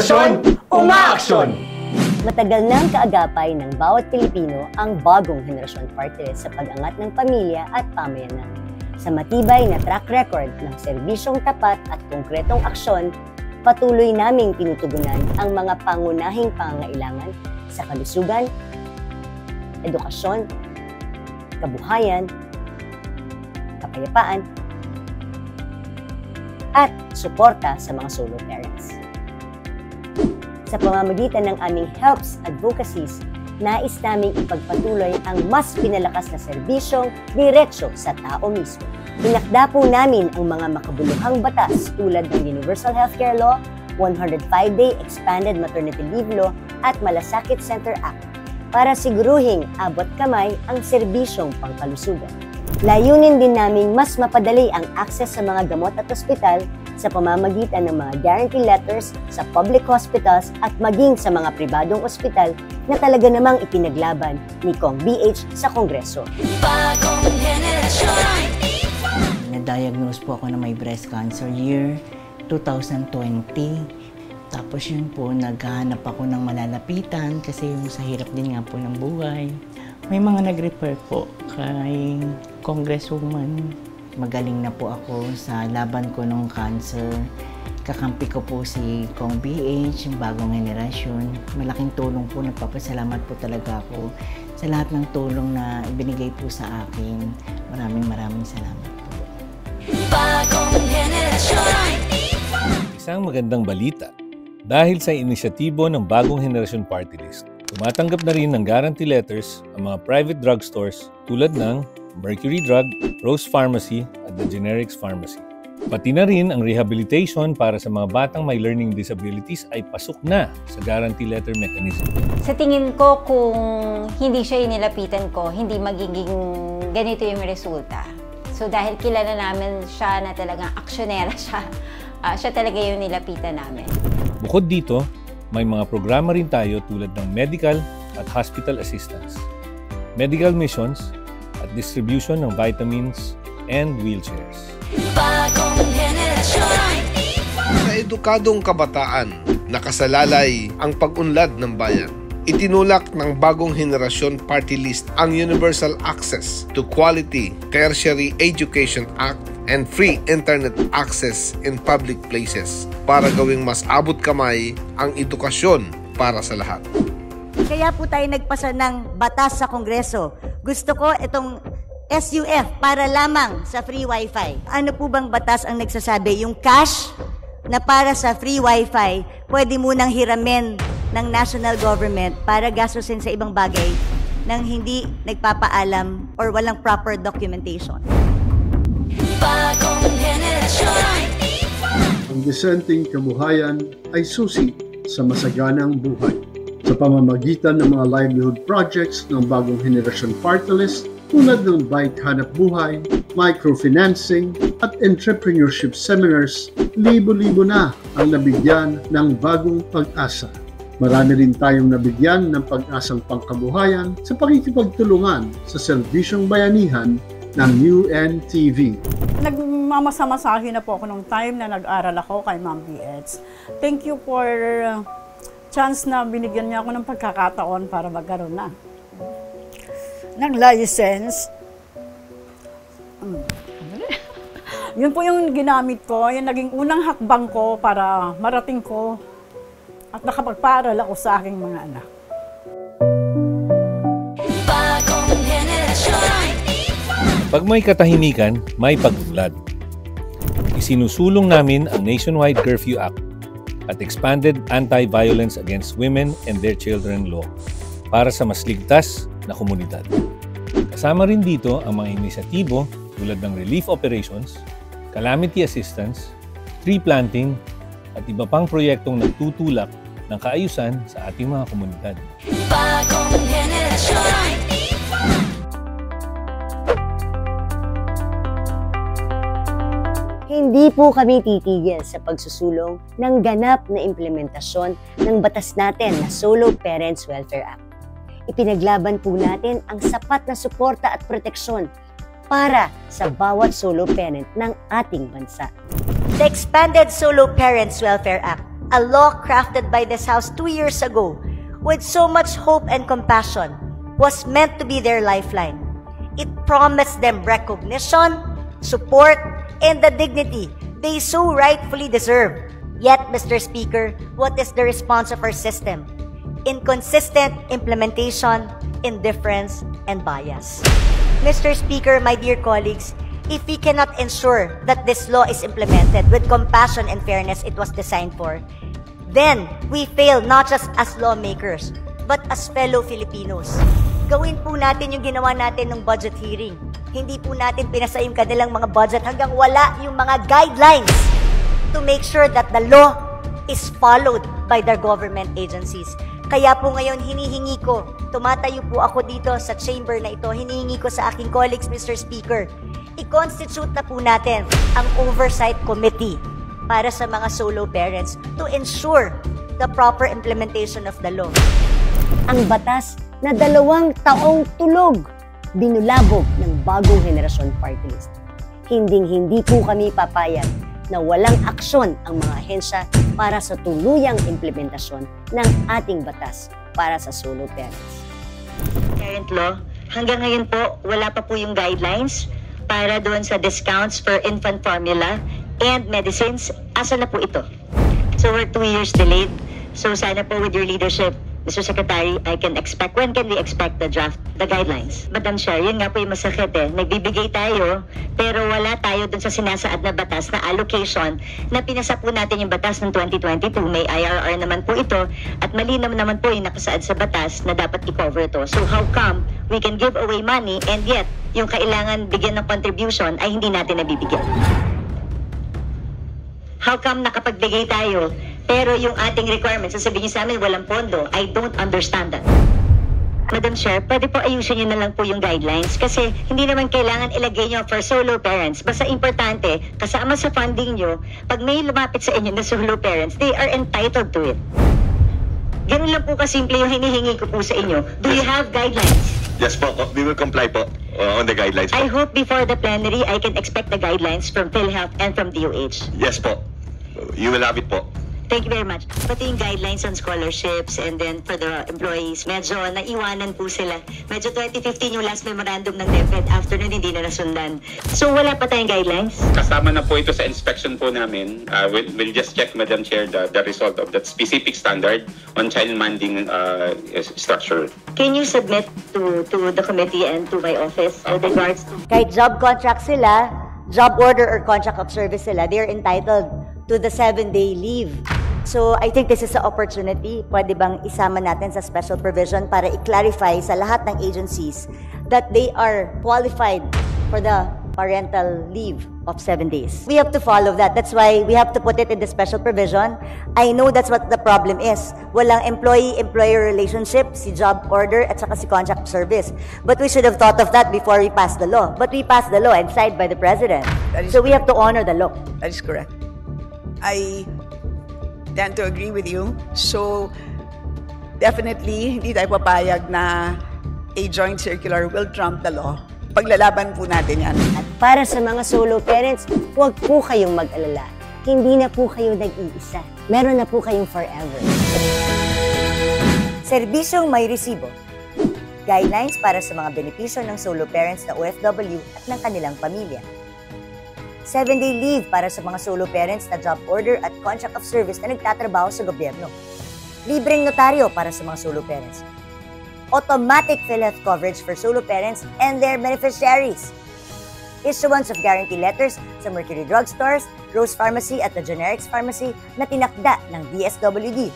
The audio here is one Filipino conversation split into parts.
henerasyon, umaaksyon! Matagal na ang kaagapay ng bawat Pilipino ang bagong henerasyon party list sa pag-angat ng pamilya at pamayanan. Sa matibay na track record ng serbisyong tapat at konkretong aksyon, patuloy naming tinutugunan ang mga pangunahing pangangailangan sa kalusugan, edukasyon, kabuhayan, kapayapaan, at suporta sa mga solo parents. Sa pamamagitan ng aming helps advocacies, nais naming ipagpatuloy ang mas pinalakas na serbisyong diretso sa tao mismo. Tinakda po namin ang mga makabuluhang batas tulad ng Universal Healthcare Law, 105-Day Expanded Maternity Leave Law at Malasakit Center Act para siguruhing abot kamay ang serbisyong pangkalusugan. Layunin din naming mas mapadali ang access sa mga gamot at ospital sa pamamagitan ng mga guarantee letters sa public hospitals at maging sa mga pribadong ospital na talaga namang ipinaglaban ni Kong BH sa Kongreso. Bagong henerasyon. Na-diagnose po ako na may breast cancer year 2020. Tapos yun po, naghahanap ako ng malalapitan kasi yung sa hirap din nga po ng buhay. May mga nag-refer po kay Congresswoman. Magaling na po ako sa laban ko ng cancer. Kakampi ko po si Kong BH, yung bagong henerasyon. Malaking tulong po, nagpapasalamat po talaga ako sa lahat ng tulong na ibinigay po sa akin. Maraming salamat po. Bagong henerasyon. Isang magandang balita. Dahil sa inisyatibo ng Bagong Henerasyon Party List, tumatanggap na rin ng guarantee letters ang mga private drugstores tulad ng Mercury Drug, Rose Pharmacy at The Generics Pharmacy. Pati na rin ang rehabilitation para sa mga batang may learning disabilities ay pasok na sa guarantee letter mechanism. Sa tingin ko, kung hindi siya inilapitan ko, hindi magiging ganito yung resulta. So dahil kilala namin siya na talagang aksyonera siya, siya talaga yung nilapitan namin. Bukod dito, may mga programa rin tayo tulad ng medical at hospital assistance, medical missions, at distribution ng vitamins and wheelchairs. Bagong henerasyon. Sa edukadong kabataan, nakasalalay ang pag-unlad ng bayan. Itinulak ng Bagong Henerasyon Party List ang Universal Access to Quality Tertiary Education Act and Free Internet Access in Public Places para gawing mas abot kamay ang edukasyon para sa lahat. Kaya po tayo nagpasa ng batas sa Kongreso. Gusto ko itong SUF para lamang sa free wifi. Ano po bang batas ang nagsasabi? Yung cash na para sa free wifi, pwede munang hiramin ng national government para gastusin sa ibang bagay nang hindi nagpapaalam or walang proper documentation. Bagong henerasyon. Ang disenteng kabuhayan ay susi sa masaganang buhay. Sa pamamagitan ng mga livelihood projects ng Bagong Henerasyon Party List tulad ng Bike Hanap Buhay, microfinancing at entrepreneurship seminars, libo-libo na ang nabigyan ng bagong pag-asa. Marami rin tayong nabigyan ng pag-asang pangkabuhayan sa pakikipagtulungan sa serbisyong bayanihan ng UNTV. Nagmamasahe na po ako nung time na nag-aral ako kay Ma'am BH. Thank you for chance na binigyan niya ako ng pagkakataon para magkaroon na ng license. Yun po yung ginamit ko, yung naging unang hakbang ko para marating ko at nakapagpaaral ako sa aking mga anak. Bagong henerasyon. Pag may katahimikan, may pag-unlad. Isinusulong namin ang Nationwide Curfew Act at Expanded Anti-Violence Against Women and Their Children Law para sa mas ligtas na komunidad. Kasama rin dito ang mga inisyatibo tulad ng relief operations, calamity assistance, tree planting, at iba pang proyektong nagtutulak ng kaayusan sa ating mga komunidad. Bagong henerasyon. Hindi po kami titigil sa pagsusulong ng ganap na implementasyon ng batas natin na Solo Parents Welfare Act. Ipinaglaban po natin ang sapat na suporta at proteksyon para sa bawat solo parent ng ating bansa. The Expanded Solo Parents Welfare Act a law crafted by this House 2 years ago with so much hope and compassion was meant to be their lifeline. It promised them recognition, support, and the dignity they so rightfully deserve. Yet, Mr. Speaker, what is the response of our system? Inconsistent implementation, indifference, and bias. Mr. Speaker, my dear colleagues, if we cannot ensure that this law is implemented with compassion and fairness it was designed for, then we fail not just as lawmakers, but as fellow Filipinos. Gawin po natin yung ginawa natin ng budget hearing. Hindi po natin pinasa yung kanilang mga budget hanggang wala yung mga guidelines to make sure that the law is followed by their government agencies. Kaya po ngayon hinihingi ko, tumatayo po ako dito sa chamber na ito, hinihingi ko sa aking colleagues, Mr. Speaker, i-constitute na po natin ang Oversight Committee para sa mga solo parents to ensure the proper implementation of the law. Ang batas na 2 taong tulog, binulabog ng bagong henerasyon party list. Hinding-hindi po kami papayag na walang aksyon ang mga ahensya para sa tuluyang implementasyon ng ating batas para sa solo parents. Current law, hanggang ngayon po, wala pa po yung guidelines para doon sa discounts for infant formula and medicines. Asa na po ito? So we're 2 years delayed. So sana po with your leadership, Mr. Secretary, when can we expect the draft, the guidelines? Madam Chair, yun nga po yung masakit eh. Nagbibigay tayo, pero wala tayo dun sa sinasaad na batas na allocation na pinasa po natin yung batas ng 2022. May IRR naman po ito at malinaw naman po yung nakasaad sa batas na dapat i-cover ito. So how come we can give away money and yet yung kailangan bigyan ng contribution ay hindi natin nabibigyan? How come nakapagbigay tayo pero yung ating requirements, sasabihin niyo sa amin, walang pondo. I don't understand that. Madam Chair, pwede po ayusin niyo na lang po yung guidelines kasi hindi naman kailangan ilagay niyo for solo parents. Basta importante, kasama sa funding niyo, pag may lumapit sa inyo na solo parents, they are entitled to it. Ganun lang po kasimple yung hinihingi ko po sa inyo. Do you have guidelines? Yes po, we will comply po on the guidelines po. I hope before the plenary, I can expect the guidelines from PhilHealth and from DOH. Yes po, you will have it po. Thank you very much. Pati yung guidelines on scholarships and then for the employees, medyo naiwanan po sila. Medyo 2015 yung last memorandum ng DepEd, after nun hindi na nasundan. So wala pa tayong guidelines? Kasama na po ito sa inspection po namin. We'll just check, Madam Chair, the result of that specific standard on child manding structure. Can you submit to the committee and to my office with regards to... Kahit job contract sila, job order or contract of service sila, they're entitled to the 7-day leave. So, I think this is an opportunity. Pwede bang isama natin sa special provision para i-clarify sa lahat ng agencies that they are qualified for the parental leave of 7 days. We have to follow that. That's why we have to put it in the special provision. I know that's what the problem is. Walang employee-employer relationship, si job order at saka si contract service. But we should have thought of that before we passed the law. But we passed the law and signed by the President. So we have to honor the law. That is correct. I tend to agree with you. So, definitely, hindi tayo papayag na a joint circular will trump the law. Paglalaban po natin yan. At para sa mga solo parents, huwag po kayong mag-alala. Hindi na po kayo nag-iisa. Meron na po kayong forever. Serbisyong may resibo. Guidelines para sa mga benepisyo ng solo parents na OFW at ng kanilang pamilya. 7-day leave para sa mga solo parents na job order at contract of service na nagtatrabaho sa gobyerno. Libreng notaryo para sa mga solo parents. Automatic PhilHealth coverage for solo parents and their beneficiaries. Issuance of guarantee letters sa Mercury Drugstores, Rose Pharmacy at the Generics Pharmacy na tinakda ng DSWD.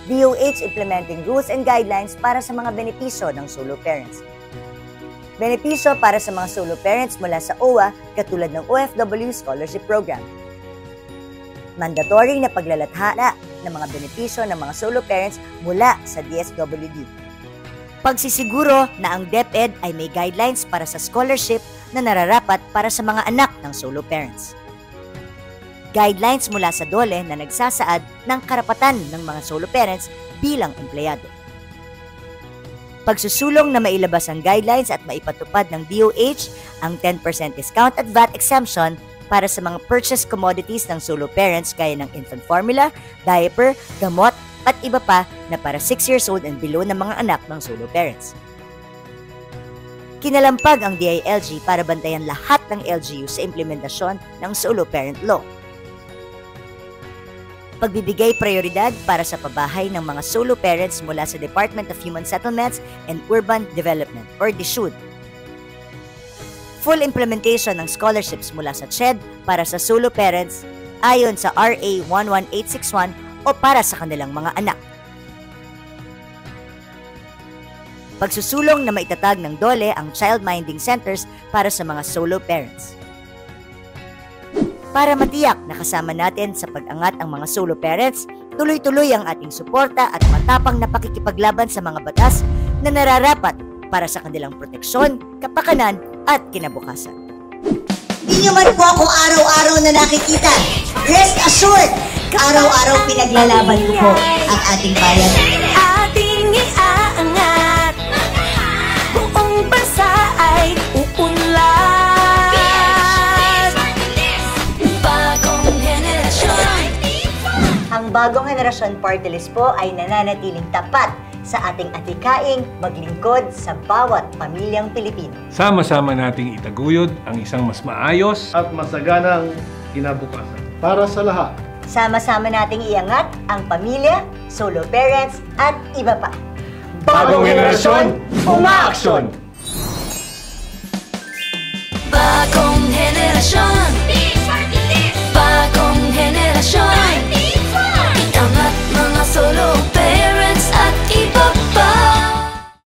DOH implementing rules and guidelines para sa mga benepisyo ng solo parents. Benepisyo para sa mga solo parents mula sa OWA katulad ng OFW Scholarship Program. Mandatory na paglalathala ng mga benepisyo ng mga solo parents mula sa DSWD. Pagsisiguro na ang DepEd ay may guidelines para sa scholarship na nararapat para sa mga anak ng solo parents. Guidelines mula sa DOLE na nagsasaad ng karapatan ng mga solo parents bilang empleyado. Pagsusulong na mailabas ang guidelines at maipatupad ng DOH ang 10% discount at VAT exemption para sa mga purchase commodities ng solo parents gaya ng infant formula, diaper, gamot, at iba pa na para 6 years old and below na mga anak ng solo parents. Kinalampag ang DILG para bantayan lahat ng LGU sa implementasyon ng solo parent law. Pagbibigay prioridad para sa pabahay ng mga solo parents mula sa Department of Human Settlements and Urban Development or DSUD. Full implementation ng scholarships mula sa CHED para sa solo parents ayon sa RA 11861 o para sa kanilang mga anak. Pagsusulong na maitatag ng DOLE ang child minding centers para sa mga solo parents. Para matiyak na kasama natin sa pag-angat ang mga solo parents, tuloy-tuloy ang ating suporta at matapang na pakikipaglaban sa mga batas na nararapat para sa kanilang proteksyon, kapakanan at kinabukasan. Di nyo man po ako araw-araw na nakikita. Rest assured, araw-araw pinaglalaban ko po ang ating bayan. Ating iaangat, buong bansa ay uunlad. Bagong henerasyon. Ang Bagong Henerasyon Party List po ay nananatiling tapat sa ating atikaing maglingkod sa bawat pamilyang Pilipino. Sama-sama nating itaguyod ang isang mas maayos at masaganang kinabukasan para sa lahat. Sama-sama nating iangat ang pamilya, solo parents at iba pa. Bagong Henerasyon, umaaksyon! Bagong henerasyon.